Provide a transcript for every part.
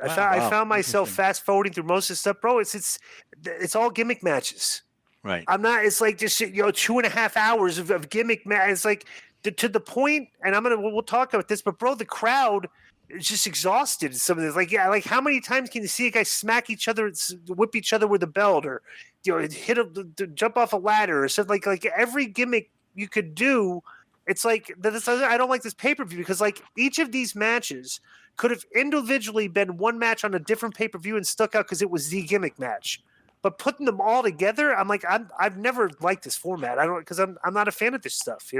I found myself fast forwarding through most of the stuff, bro. It's all gimmick matches. Right. I'm not. It's like just 2.5 hours of gimmick match. It's like to the point, and we'll talk about this, but bro, the crowd is just exhausted. Some of this, like how many times can you see a guy smack each other, whip each other with a belt, or jump off a ladder, or something like every gimmick you could do. It's like I don't like this pay-per-view because like each of these matches could have individually been one match on a different pay-per-view and stuck out because it was the gimmick match. But putting them all together, I've never liked this format. I don't because I'm not a fan of this stuff,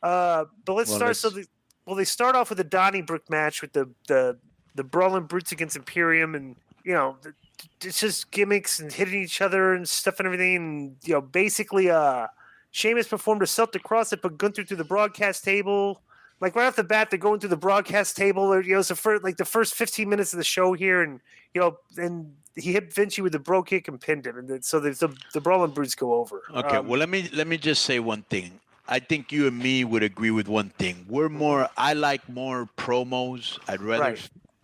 But let's start. They start off with a Donnybrook match with the Brawling Brutes against Imperium, and it's just gimmicks and hitting each other and stuff and everything. And basically, Sheamus performed a Celtic cross that put Gunther through the broadcast table. Like right off the bat, they're going through the broadcast table. It's the first 15 minutes of the show here, and and he hit Vinci with the bro kick and pinned him, and so the Brawling Brutes go over. Okay, well let me just say one thing. I think you and me would agree with one thing. I like more promos. I'd rather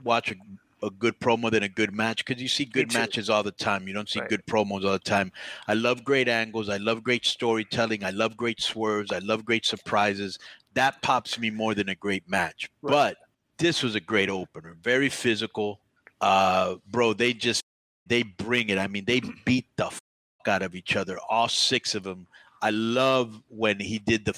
watch a good promo than a good match because you see good matches all the time. You don't see good promos all the time. I love great angles. I love great storytelling. I love great swerves. I love great surprises. That pops me more than a great match. Right. But this was a great opener. Very physical. Bro, they bring it. I mean, they beat the f*** out of each other, all six of them. I love when he did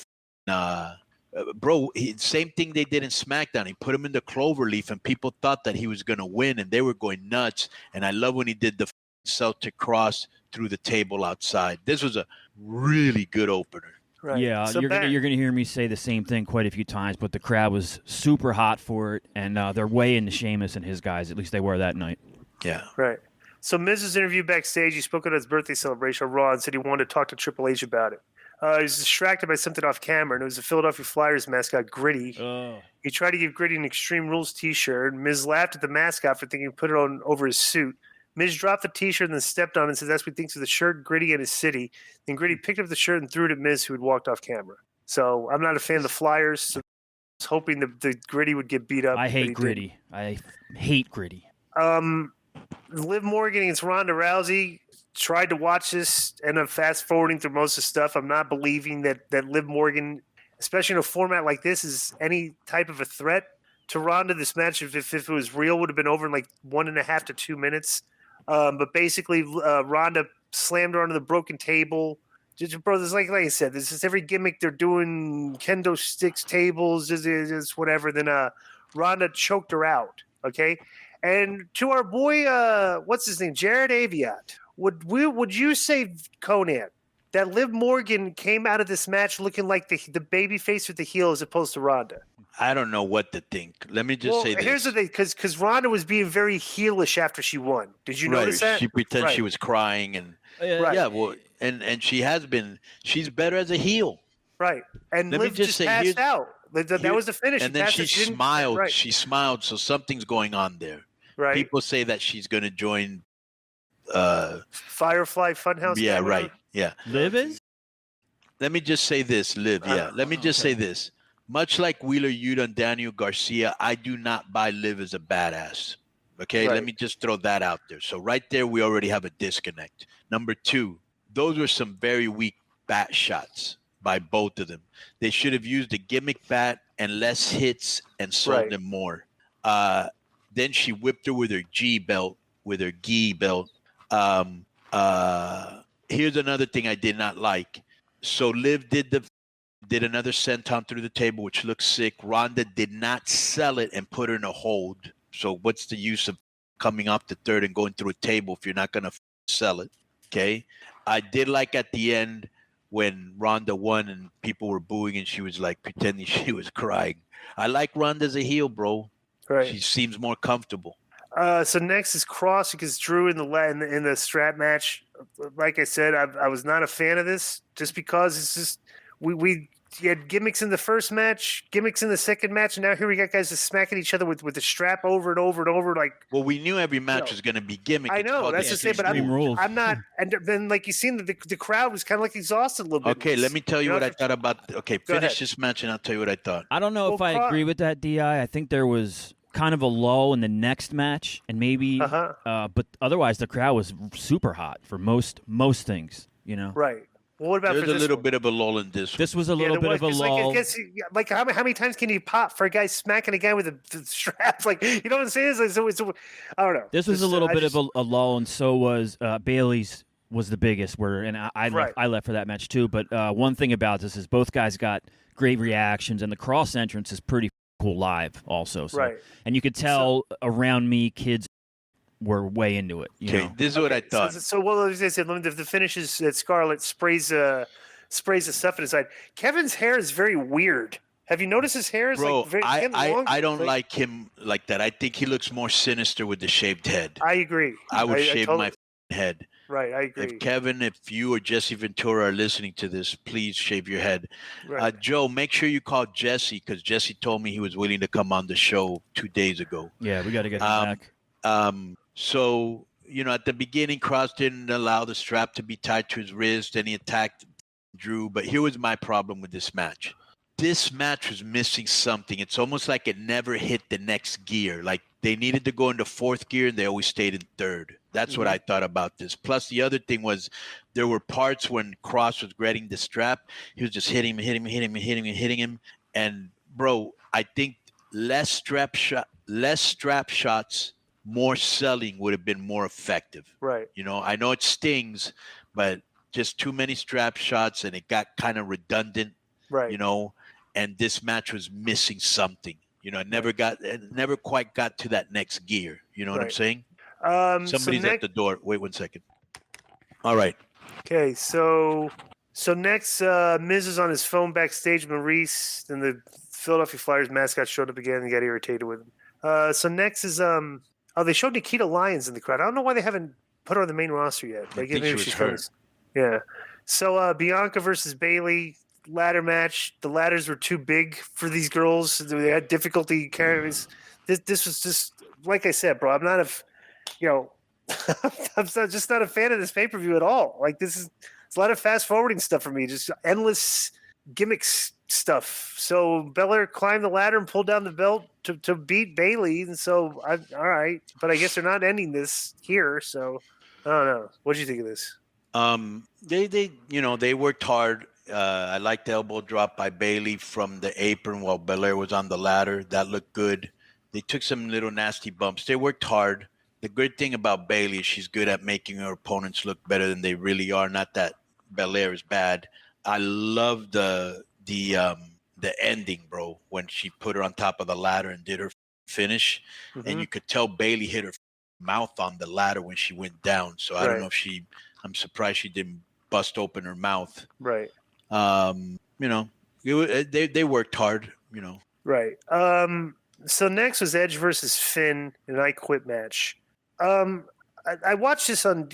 same thing they did in SmackDown. He put him in the cloverleaf, and people thought that he was going to win, and they were going nuts. And I love when he did the Celtic cross through the table outside. This was a really good opener. Right. Yeah, so you're gonna hear me say the same thing quite a few times, but the crowd was super hot for it, and they're way into Sheamus and his guys. At least they were that night. Yeah. Right. So Miz was interviewed backstage. He spoke at his birthday celebration on Raw and said he wanted to talk to Triple H about it. He was distracted by something off camera, and it was a Philadelphia Flyers mascot, Gritty. Oh. He tried to give Gritty an Extreme Rules T-shirt. Miz laughed at the mascot for thinking he put it on over his suit. Miz dropped the T-shirt and then stepped on it and said that's what he thinks of the shirt, Gritty and his city. Then Gritty picked up the shirt and threw it at Miz, who had walked off camera. So I'm not a fan of the Flyers, so I was hoping the Gritty would get beat up. I hate Gritty. I hate Gritty. Liv Morgan against Ronda Rousey. Tried to watch this, ended up fast forwarding through most of the stuff. I'm not believing that Liv Morgan, especially in a format like this, is any type of a threat to Ronda. This match, if it was real, would have been over in like 1.5 to 2 minutes. But basically, Ronda slammed her onto the broken table. Bro, this like I said, this is every gimmick they're doing. Kendo sticks, tables, just whatever. Then Ronda choked her out. Okay, and to our boy, what's his name, Jared Aviat. Would you say, Konnan, that Liv Morgan came out of this match looking like the baby face with the heel as opposed to Ronda? I don't know what to think. Let me just say this. Here's the thing, because Ronda was being very heelish after she won. Did you notice that? She pretended she was crying, and and she has been. She's better as a heel. Right, and Liv just passed out. That was the finish. And then she smiled. Right. She smiled, so something's going on there. Right. People say that she's going to join Firefly Funhouse. Yeah, right. Yeah. Liv is? Let me just say this, Liv. Yeah. Let me just say this. Much like Wheeler Yuta and Daniel Garcia, I do not buy Liv as a badass. Okay? Right. Let me just throw that out there. So right there, we already have a disconnect. Number two, those were some very weak bat shots by both of them. They should have used a gimmick bat and less hits and sold them more. Then she whipped her with her gi belt. Here's another thing I did not like. So Liv did another senton through the table, which looks sick. Ronda did not sell it and put her in a hold. So what's the use of coming off the third and going through a table if you're not going to sell it? Okay. I did like at the end when Ronda won and people were booing and she was like pretending she was crying. I like Ronda as a heel, bro. Right. She seems more comfortable. So next is Cross against Drew in the strap match. Like I said, I was not a fan of this just because it's just we had gimmicks in the first match, gimmicks in the second match, and now here we got guys just smacking each other with the strap over and over and over. Like, well, we knew every match was going to be gimmick. I know that's the same, but I'm not. And then, like you seen, the crowd was kind of like exhausted a little bit. Okay, let me tell you what I thought about. Okay, finish this match and I'll tell you what I thought. I don't know if I agree with that, Di. I think there was kind of a lull in the next match, and maybe, but otherwise the crowd was super hot for most things. Right. Well, what about There's for a this little one? bit of a lull in this. This was a little bit of a lull. Like how many times can you pop for a guy smacking a guy with the straps? Like, you know what I'm saying? It's I don't know. This was a little bit of a lull, and so was Bailey's was the biggest. I left for that match too. But one thing about this is both guys got great reactions, and the cross entrance is pretty cool live also. So, right. And you could tell around me, kids were way into it. Okay, this is what I thought. So as I said, the finish is that Scarlett sprays the stuff in his eye. Kevin's hair is very weird. Have you noticed his hair is Bro, like very long? I don't like him like that. I think he looks more sinister with the shaved head. I agree. I would shave my head. Right, I agree. If you or Jesse Ventura are listening to this, please shave your head. Right. Joe, make sure you call Jesse because Jesse told me he was willing to come on the show 2 days ago. Yeah, we got to get him back. So, at the beginning, Cross didn't allow the strap to be tied to his wrist, and he attacked Drew. But here was my problem with this match. This match was missing something. It's almost like it never hit the next gear. Like they needed to go into fourth gear, and they always stayed in third. That's what I thought about this. Plus, the other thing was there were parts when Cross was getting the strap. He was just hitting him. And, bro, I think less strap shots, more selling would have been more effective. Right. I know it stings, but just too many strap shots, and it got kind of redundant. Right. And this match was missing something. It never quite got to that next gear. You know what I'm saying? Somebody's at the door. Wait 1 second. All right. Okay, so next, Miz is on his phone backstage. Maurice and the Philadelphia Flyers mascot showed up again and got irritated with him. So next is they showed Nikita Lyons in the crowd. I don't know why they haven't put her on the main roster yet. I think she was hurt. Yeah. So Bianca versus Bailey ladder match. The ladders were too big for these girls. They had difficulty carrying. This was just like I said, bro. I'm not I'm just not a fan of this pay-per-view at all. Like it's a lot of fast-forwarding stuff for me. Just endless gimmicks stuff. So Belair climbed the ladder and pulled down the belt to beat Bailey. And so, all right. But I guess they're not ending this here. So I don't know. What do you think of this? They worked hard. I liked the elbow drop by Bailey from the apron while Belair was on the ladder. That looked good. They took some little nasty bumps. They worked hard. The good thing about Bailey is she's good at making her opponents look better than they really are. Not that Belair is bad. I love the ending, bro, when she put her on top of the ladder and did her finish. Mm-hmm. And you could tell Bailey hit her mouth on the ladder when she went down. So I don't know if I'm surprised she didn't bust open her mouth. Right. They worked hard, Right. So next was Edge versus Finn in an I Quit match. I watched this on,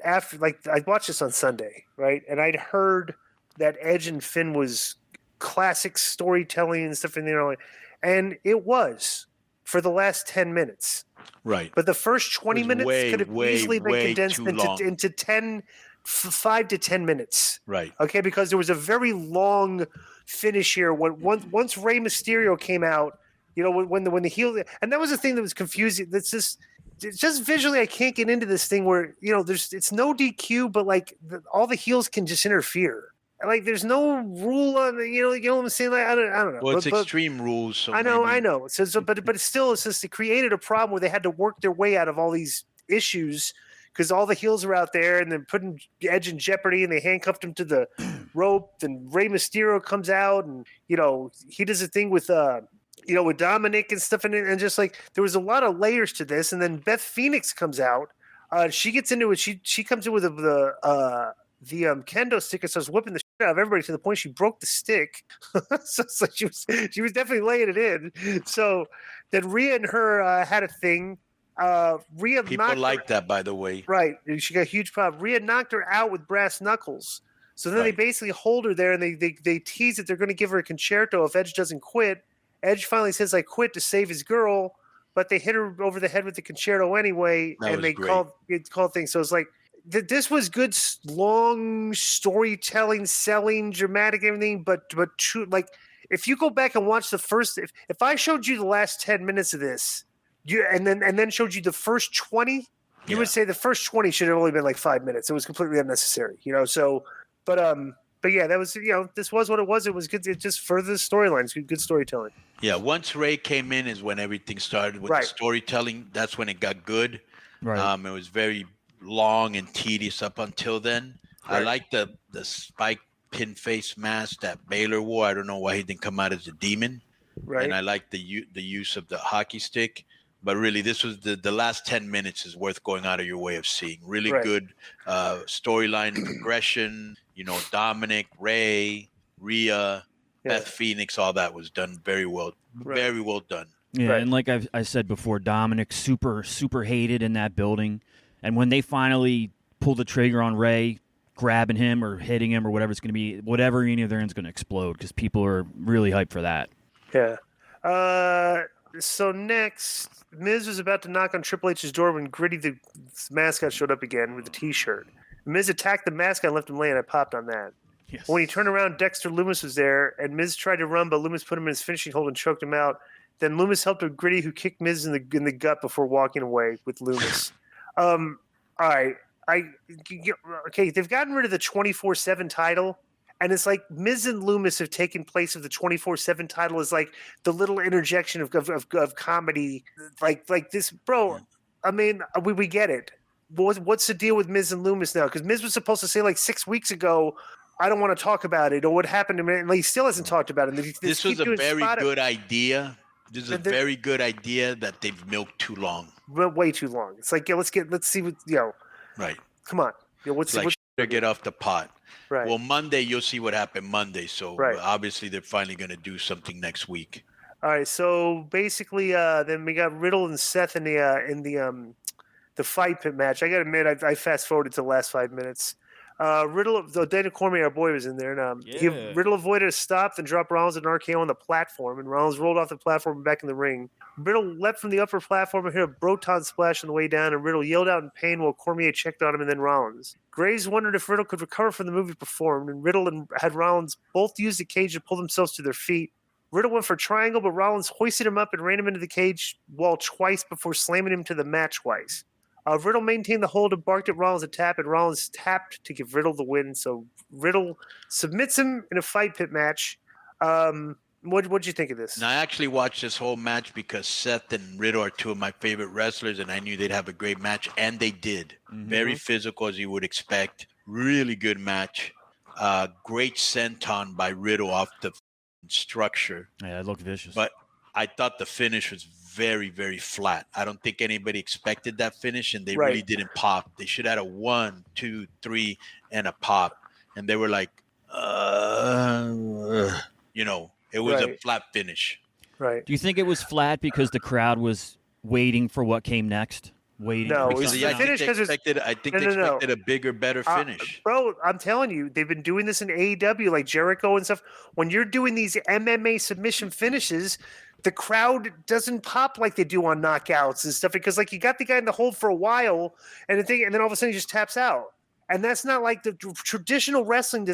after I watched this on Sunday, right? And I'd heard that Edge and Finn was classic storytelling and stuff in there. And it was for the last 10 minutes. Right. But the first 20 minutes could have easily been condensed into 5 to 10 minutes. Right. Okay, because there was a very long finish here. Once Rey Mysterio came out, when the heel, and that was the thing that was confusing. That's just visually, I can't get into this thing where it's no DQ, but all the heels can just interfere. Like there's no rule on you know what I'm saying. Like I don't know. Well, it's extreme rules. So I know. So but it's still it created a problem where they had to work their way out of all these issues. Because all the heels are out there and then putting Edge in jeopardy and they handcuffed him to the rope. And Rey Mysterio comes out and, he does a thing with, with Dominic and stuff. And just there was a lot of layers to this. And then Beth Phoenix comes out. She gets into it. She comes in with the kendo stick and starts whipping the shit out of everybody to the point she broke the stick. So it's like she was definitely laying it in. So then Rhea and her had a thing. Rhea people like that, by the way. Right. She got a huge problem. Rhea knocked her out with brass knuckles. So then they basically hold her there and they tease that they're going to give her a concerto if Edge doesn't quit. Edge finally says, I quit to save his girl, but they hit her over the head with the concerto anyway. And they called things. So it's like, this was good, long storytelling, selling, dramatic, everything, but true, if you go back and watch the first, if I showed you the last 10 minutes of this, and then showed you the first 20, you would say the first 20 should have only been like 5 minutes. It was completely unnecessary, So, but yeah, that was this was what it was. It was good. It just further the storylines. Good storytelling. Yeah, once Ray came in is when everything started with the storytelling. That's when it got good. Right. It was very long and tedious up until then. I like the spike pin face mask that Baylor wore. I don't know why he didn't come out as a demon. Right. And I like the use of the hockey stick. But really, this was the last 10 minutes is worth going out of your way of seeing. Really good storyline progression. Dominic, Ray, Rhea, Beth Phoenix, all that was done very well. Very well done. Yeah, and like I said before, Dominic super, super hated in that building. And when they finally pull the trigger on Ray, grabbing him or hitting him or whatever it's going to be, whatever any of their end's going to explode because people are really hyped for that. Yeah. So next, Miz was about to knock on Triple H's door when Gritty, the mascot, showed up again with a T-shirt. Miz attacked the mascot and left him laying. I popped on that. Yes. When he turned around, Dexter Loomis was there, and Miz tried to run, but Loomis put him in his finishing hold and choked him out. Then Loomis helped a Gritty, who kicked Miz in the gut before walking away with Loomis. All right. Okay, they've gotten rid of the 24/7 title, and it's like Miz and Loomis have taken place of the 24/7 title as like the little interjection of comedy, like this, bro. I mean, we get it. What's the deal with Miz and Loomis now? Because Miz was supposed to say like 6 weeks ago, I don't want to talk about it, or what happened to him, and he still hasn't talked about it. This was a very good idea. This is a very good idea that they've milked too long. Way too long. It's like, let's see what Right. Come on. What's get off the pot. Right. Well, Monday you'll see what happened Monday. So obviously they're finally going to do something next week. All right. So basically, then we got Riddle and Seth in the fight pit match. I got to admit, I fast forwarded to the last 5 minutes. Riddle, though Daniel Cormier, our boy, was in there, and Riddle avoided a stop, then dropped Rollins and RKO on the platform, and Rollins rolled off the platform and back in the ring. Riddle leapt from the upper platform and hit a Broton splash on the way down, and Riddle yelled out in pain while Cormier checked on him and then Rollins. Graves wondered if Riddle could recover from the move he performed, and Riddle had Rollins both use the cage to pull themselves to their feet. Riddle went for a triangle, but Rollins hoisted him up and ran him into the cage wall twice before slamming him to the mat twice. Riddle maintained the hold and barked at Rollins to tap, and Rollins tapped to give Riddle the win. So Riddle submits him in a fight pit match. What'd you think of this? Now, I actually watched this whole match because Seth and Riddle are two of my favorite wrestlers, and I knew they'd have a great match, and they did. Mm-hmm. Very physical, as you would expect. Really good match. Great senton by Riddle off the structure. Yeah, it looked vicious. But I thought the finish was very, very flat. I don't think anybody expected that finish, and they really didn't pop. They should have had a 1, 2, 3, and a pop. And they were like, it was a flat finish. Right. Do you think it was flat because the crowd was waiting for what came next? Waiting. No, for it was the finish because they expected a bigger, better finish. Bro, I'm telling you, they've been doing this in AEW, like Jericho and stuff. When you're doing these MMA submission finishes, the crowd doesn't pop like they do on knockouts and stuff because, like, you got the guy in the hold for a while, and then all of a sudden he just taps out. And that's not like the traditional wrestling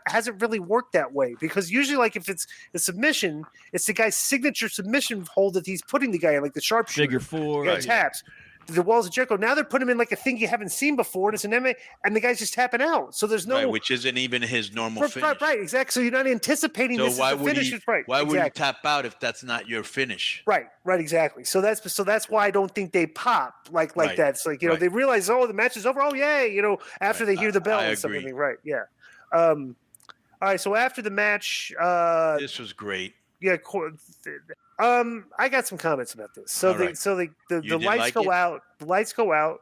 hasn't really worked that way because usually, like, if it's a submission, it's the guy's signature submission hold that he's putting the guy in, like the sharpshooter. Figure four. Taps. The walls of Jericho. Now they're putting him in like a thing you haven't seen before, and it's an MMA, and the guy's just tapping out. So there's no which isn't even his normal finish. Right, exactly. So you're not anticipating this as a finish. Why would you tap out if that's not your finish? Right, exactly. So that's why I don't think they pop like that. It's like they realize, the match is over. Oh yay, after they hear the bell and something. Right, yeah. All right. So after the match, this was great. Yeah. I got some comments about this. So the lights go out. The lights go out.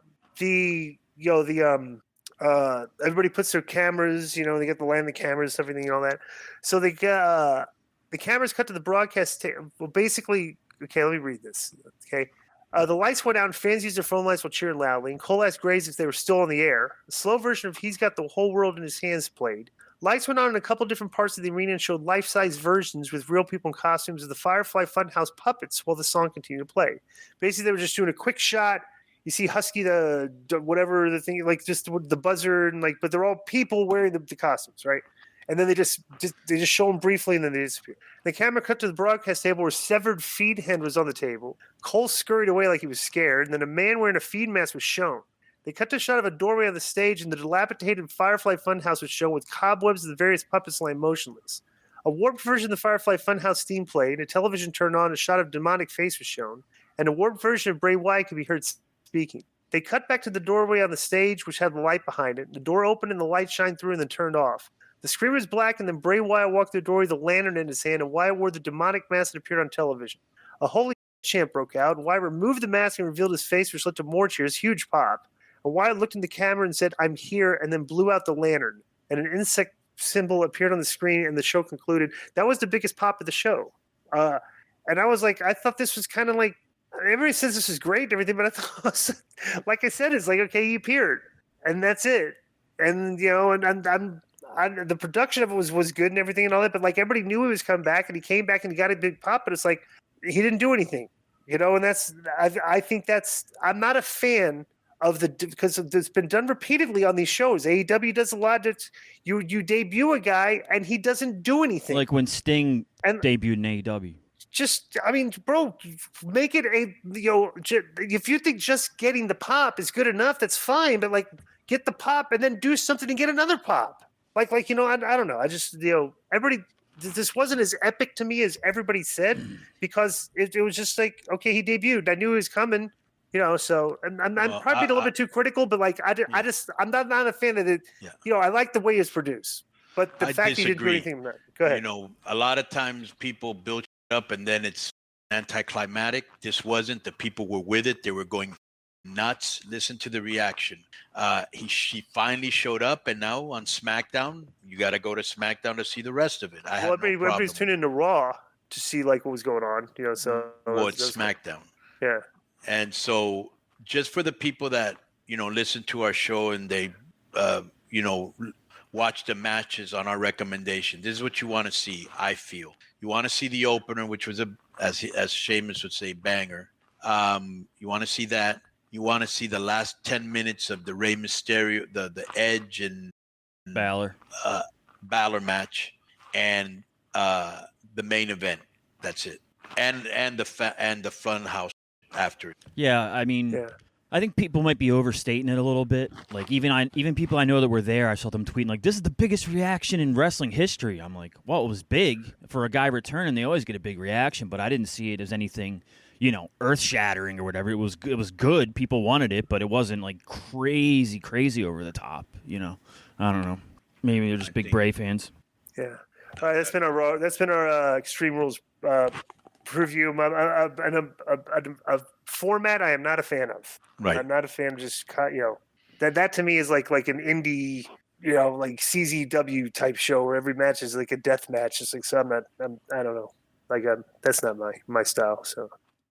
Everybody puts their cameras. They get to land the cameras, everything, and all that. So they the cameras cut to the broadcast. Well, basically, okay. Let me read this. Okay. The lights went out and fans used their phone lights while cheering loudly. And Cole asked Graves if they were still on the air. A slow version of "He's Got the Whole World in His Hands" played. Lights went on in a couple different parts of the arena and showed life-size versions with real people in costumes of the Firefly Funhouse puppets while the song continued to play. Basically, they were just doing a quick shot. You see Husky, whatever the thing, like just the buzzer, and but they're all people wearing the costumes, right? and then they just show him briefly, and then they disappear. The camera cut to the broadcast table where severed feed hen was on the table. Cole scurried away like he was scared, and then a man wearing a feed mask was shown. They cut to a shot of a doorway on the stage, and the dilapidated Firefly Funhouse was shown with cobwebs and the various puppets lying motionless. A warped version of the Firefly Funhouse theme played, a television turned on, a shot of demonic face was shown, and a warped version of Bray Wyatt could be heard speaking. They cut back to the doorway on the stage, which had the light behind it. The door opened and the light shined through and then turned off. The screen was black, and then Bray Wyatt walked through the door with a lantern in his hand, and Wyatt wore the demonic mask that appeared on television. A holy chant broke out, and Wyatt removed the mask and revealed his face, which led to more cheers. Huge pop. And Wyatt looked in the camera and said, "I'm here," and then blew out the lantern. And an insect symbol appeared on the screen, and the show concluded. That was the biggest pop of the show. And I was like, I thought this was kind of like, everybody says this is great and everything, but I thought, like I said, it's like, okay, he appeared, and that's it. And, you know, and the production of it was good and everything and all that, but like everybody knew he was coming back, and he came back and he got a big pop, but it's like he didn't do anything, you know. And I think I'm not a fan of because it's been done repeatedly on these shows. AEW does a lot that you debut a guy and he doesn't do anything. Like when Sting debuted in AEW. Just, I mean, bro, make it if you think just getting the pop is good enough, that's fine. But like, get the pop and then do something and get another pop. Like you know, I don't know. I just, you know, everybody. This wasn't as epic to me as everybody said, because it was just like, okay, he debuted. I knew he was coming. You know, so I'm probably a little bit too critical, but like I'm not a fan of it. Yeah. You know, I like the way it's produced, but the fact he didn't do anything. Go ahead. You know, a lot of times people build it up and then it's anticlimactic. This wasn't. The people were with it. They were going nuts. Listen to the reaction. She finally showed up, and now on SmackDown, you got to go to SmackDown to see the rest of it. Everybody's tuning into Raw to see like what was going on. You know, so it's SmackDown. Yeah. And so just for the people that, you know, listen to our show and they, you know, watch the matches on our recommendation, this is what you want to see, I feel. You want to see the opener, which was, as Sheamus would say, banger. You want to see that. You want to see the last 10 minutes of the Rey Mysterio, the Edge and Balor match, and the main event. That's it. And the Funhouse after it. Yeah, I mean, I think people might be overstating it a little bit. Like even people I know that were there, I saw them tweeting like, "This is the biggest reaction in wrestling history." I'm like, well, it was big for a guy returning. They always get a big reaction, but I didn't see it as anything, you know, earth shattering or whatever. It was good. People wanted it, but it wasn't like crazy over the top. You know, I don't know. Maybe they're just big Bray fans. Yeah. All right, that's been our Extreme Rules preview. A format I am not a fan of. Right. I'm not a fan of just, you know, that to me is like an indie, you know, like CZW type show where every match is like a death match. It's like, so I don't know. Like that's not my style. So